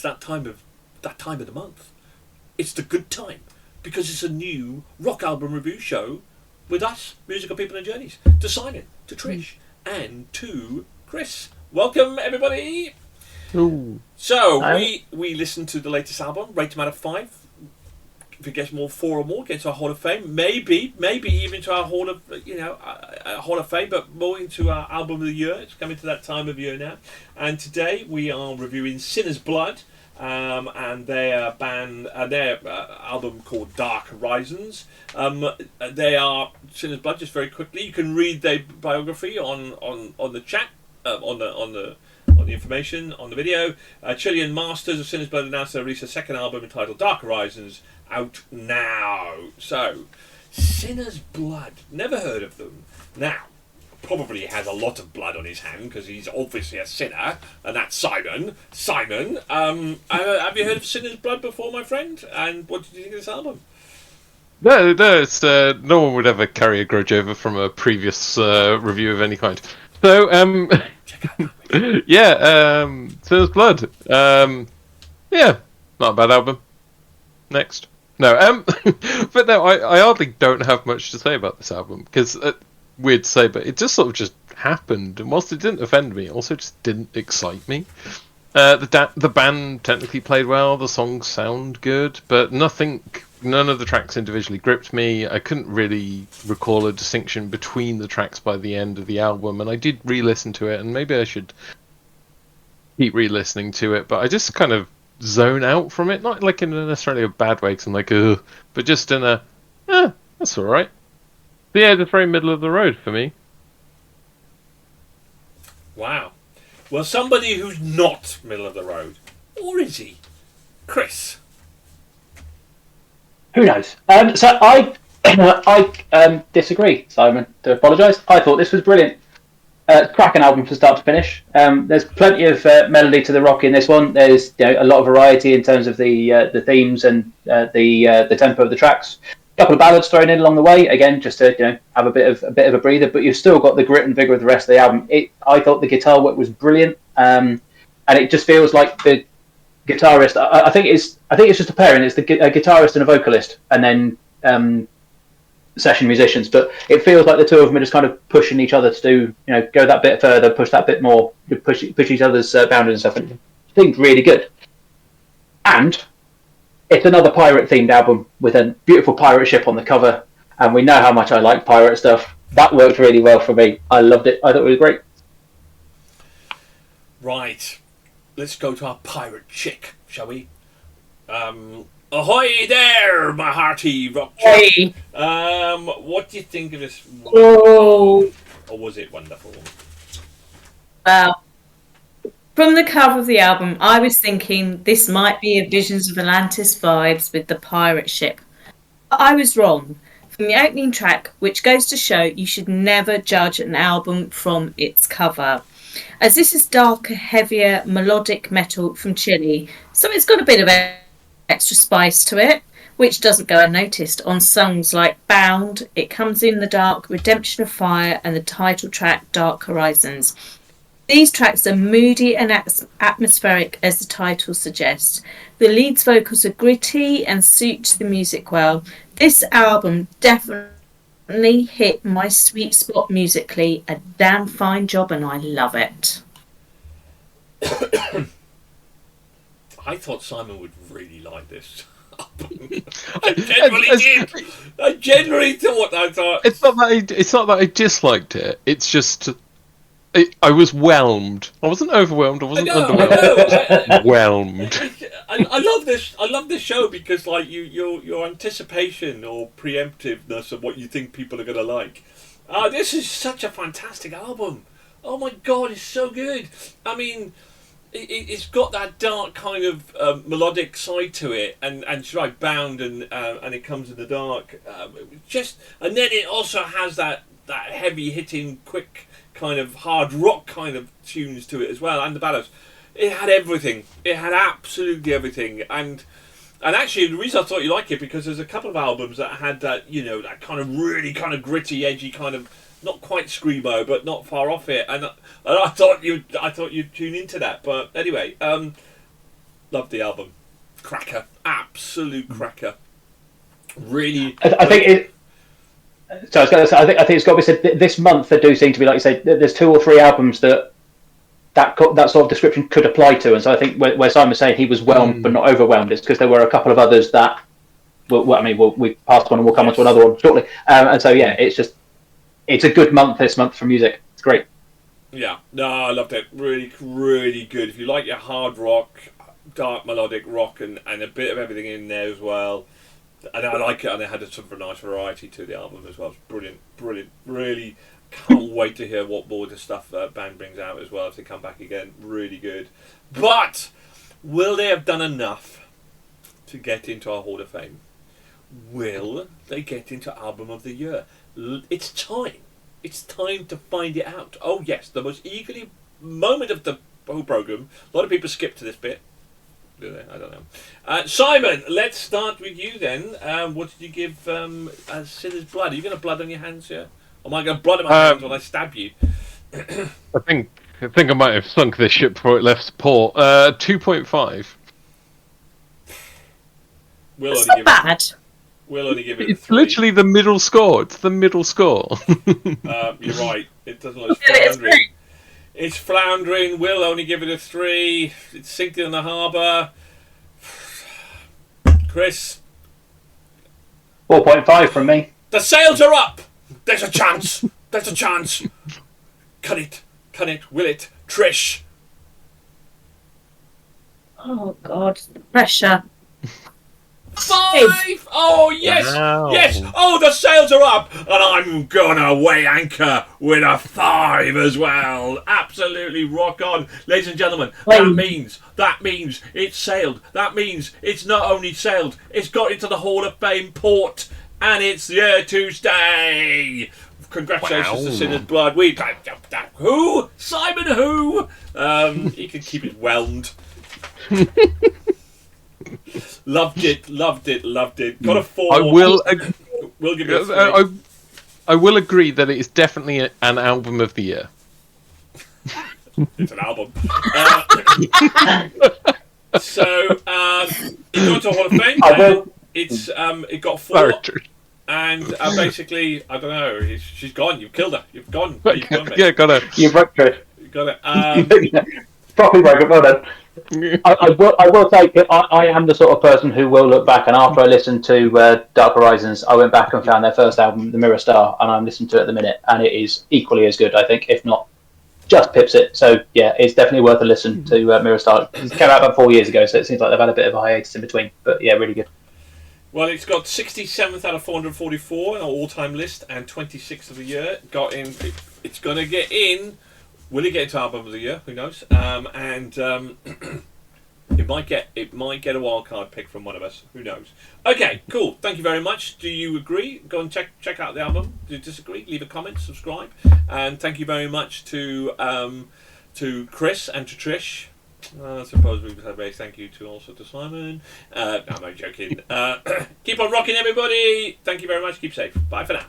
that time of the month. It's the good time, because it's a new rock album review show with us, musical people and journeys, to Simon, to Trish, and to Chris. Welcome, everybody. Ooh. So we listened to the latest album, rate them out of 5. If it gets more 4 or more, get to our Hall of Fame. Maybe even to our Hall of Hall of Fame, but more into our album of the year. It's coming to that time of year now. And today we are reviewing Sinner's Blood, and their album called Dark Horizons. They are Sinner's Blood. Just very quickly, you can read their biography on the chat, on the information on the video. Chilean Masters of Sinner's Blood announced they released a second album entitled Dark Horizons, out now. So, Sinner's Blood, never heard of them. Now, probably has a lot of blood on his hand because he's obviously a sinner, and that's Simon. Simon, have you heard of Sinner's Blood before, my friend? And what did you think of this album? No, it's no one would ever carry a grudge over from a previous review of any kind. So, Check out that yeah, Sinner's Blood. Yeah, not a bad album. Next. No, but no, I hardly don't have much to say about this album, because, weird to say, but it just sort of just happened, and whilst it didn't offend me, it also just didn't excite me. The band technically played well, the songs sound good, but none of the tracks individually gripped me. I couldn't really recall a distinction between the tracks by the end of the album, and I did re-listen to it, and maybe I should keep re-listening to it, but I just kind of zone out from it, not like in necessarily a bad way, because I'm like, ugh, but just in a, that's alright. Yeah, just very middle of the road for me. Wow. Well, somebody who's not middle of the road. Or is he? Chris. Who knows? So I disagree, Simon. To apologise. I thought this was brilliant. Cracking album from start to finish. There's plenty of melody to the rock in this one. There's a lot of variety in terms of the themes and the tempo of the tracks. A couple of ballads thrown in along the way, again, just to have a bit of a breather. But you've still got the grit and vigor of the rest of the album. I thought the guitar work was brilliant, and it just feels like the guitarist. I think it's just a pairing. It's a guitarist and a vocalist, and then session musicians. But it feels like the two of them are just kind of pushing each other to do, go that bit further, push that bit more, push each other's boundaries and stuff. And I think really good. And it's another pirate-themed album with a beautiful pirate ship on the cover, and we know how much I like pirate stuff. That worked really well for me. I loved it. I thought it was great. Right. Let's go to our pirate chick, shall we? Ahoy there, my hearty rock chick. Hey. What do you think of this? Oh. Or was it wonderful? Well, from the cover of the album, I was thinking this might be a Visions of Atlantis vibes with the pirate ship. But I was wrong. From the opening track, which goes to show you should never judge an album from its cover, as this is darker, heavier, melodic metal from Chile, so it's got a bit of extra spice to it, which doesn't go unnoticed on songs like Bound, It Comes in the Dark, Redemption of Fire, and the title track Dark Horizons. These tracks are moody and atmospheric, as the title suggests. The lead's vocals are gritty and suit the music well. This album definitely hit my sweet spot musically. A damn fine job, and I love it. I thought Simon would really like this album. I generally did. I generally thought. It's not that I disliked it. It's just I was whelmed. I wasn't overwhelmed. I wasn't underwhelmed. Whelmed. I love this. I love this show because, like, your anticipation or preemptiveness of what you think people are going to like. This is such a fantastic album. Oh my god, it's so good. I mean, it's got that dark kind of melodic side to it, and should I Bound and It Comes in the Dark. And then it also has that heavy hitting, quick kind of hard rock kind of tunes to it as well, and the ballads. It had everything. It had absolutely everything, and actually the reason I thought you like it because there's a couple of albums that had that that kind of really kind of gritty, edgy kind of, not quite screamo, but not far off it, and I thought you'd tune into that. But anyway, Loved the album. Cracker. Absolute cracker. Really. I think it. So I was going to say, I think it's got to be said. This month there do seem to be, like you say, there's 2 or 3 albums that sort of description could apply to, and so I think where Simon was saying he was whelmed but not overwhelmed, is because there were a couple of others that. We passed one and we'll come on to another one shortly. And so yeah, it's a good month this month for music. It's great. Yeah, no, I loved it. Really, really good. If you like your hard rock, dark melodic rock, and a bit of everything in there as well. And I like it, and it had a sort of a nice variety to the album as well. It's brilliant, brilliant. Really can't wait to hear what more of the stuff band brings out as well if they come back again. Really good. But will they have done enough to get into our Hall of Fame? Will they get into Album of the Year? It's time. It's time to find it out. Oh yes, the most eagerly moment of the whole programme. A lot of people skip to this bit. Do they? I don't know. Simon, let's start with you then. What did you give Sinner's Blood? Are you going to blood on your hands here? Or am I going to blood on my hands when I stab you? I think I might have sunk this ship before it left port. 2.5. It's not bad. We'll only give it a It's 3. literally the middle score. It's the middle score. You're right. It doesn't look floundering. It's floundering. We'll only give it a 3. It's sinking in the harbour. Chris? 4.5 from me. The sails are up! There's a chance! There's a chance! Can it? Can it? Will it? Trish? Oh God, the pressure. 5! Oh, yes! Wow. Yes! Oh, the sails are up! And I'm gonna weigh anchor with a 5 as well. Absolutely rock on. Ladies and gentlemen, that means it's sailed. That means it's not only sailed, it's got into the Hall of Fame port, and it's here to stay. Congratulations to Sinner's Blood. Who? Simon who? He can keep it whelmed. Loved it. Got a 4. We'll give it a 3. I will agree that it is definitely an album of the year. It's an album. So it got to Hall of Fame. It got 4. And basically, I don't know. She's gone. You've killed her. You've gone. Yeah, got it. You broke it. You got it. Properly broke it. Well done. I will say I am the sort of person who will look back, and after I listened to Dark Horizons, I went back and found their first album, The Mirror Star, and I'm listening to it at the minute, and it is equally as good, I think, if not just pips it. So yeah, it's definitely worth a listen to Mirror Star. It came out about 4 years ago, so it seems like they've had a bit of a hiatus in between, but yeah, really good. Well, it's got 67th out of 444 on our all-time list, and 26th of the year. Got in. It's going to get in. Will it get into Album of the Year? Who knows? It might get a wild card pick from one of us. Who knows? Okay, cool. Thank you very much. Do you agree? Go and check out the album. Do you disagree? Leave a comment, subscribe, and thank you very much to Chris and to Trish. I suppose we would have a thank you to also to Simon. No, I'm only joking. Keep on rocking, everybody. Thank you very much. Keep safe. Bye for now.